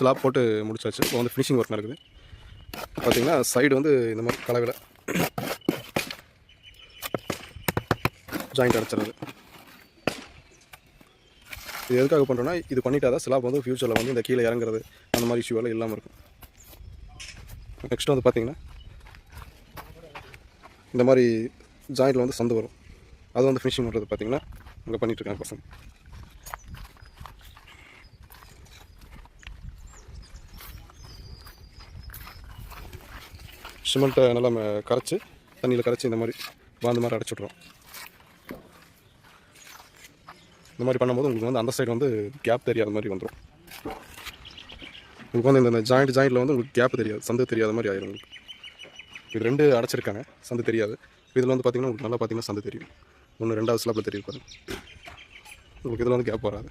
Slab போட்டு முடிச்சாச்சு. இப்போ வந்து ஃபினிஷிங் ஒர்க் நடக்குது. பார்த்தீங்கன்னா சைடு வந்து இந்த மாதிரி கலவையில் ஜாயிண்ட் அடைச்சிடுறது. இது எதுக்காக பண்ணுறோன்னா, இது பண்ணிட்டா தான் ஸ்லாப் வந்து ஃப்யூச்சரில் வந்து இந்த கீழே இறங்குறது அந்த மாதிரி இஷ்யூவெல்லாம் இல்லாமல் இருக்கும். நெக்ஸ்ட் வந்து பார்த்திங்கன்னா இந்த மாதிரி ஜாயிண்டில் வந்து சந்து வரும். அது வந்து ஃபினிஷிங் பண்ணுறது பார்த்திங்கன்னா அங்கே பண்ணிகிட்ருக்காங்க பசங்க. சிமெண்ட்டை நல்லா கரைச்சி தண்ணியில் கரைச்சி இந்த மாதிரி பாந்து மாதிரி அடைச்சி விட்ருவோம். இந்த மாதிரி பண்ணும்போது உங்களுக்கு வந்து அந்த சைடு வந்து கேப் தெரியாத மாதிரி வந்துடும். உங்களுக்கு வந்து இந்த ஜாயிண்டில் வந்து உங்களுக்கு கேப் தெரியாது, சந்து தெரியாத மாதிரி ஆயிரும் உங்களுக்கு. இது 2 அடைச்சிருக்காங்க, சந்து தெரியாது. இதில் வந்து பார்த்திங்கன்னா உங்களுக்கு நல்லா பார்த்திங்கன்னா சந்து தெரியும். 1 2வது ஸ்லாப்பில் தெரியும் பாருங்கள். உங்களுக்கு இதில் வந்து கேப் வராது.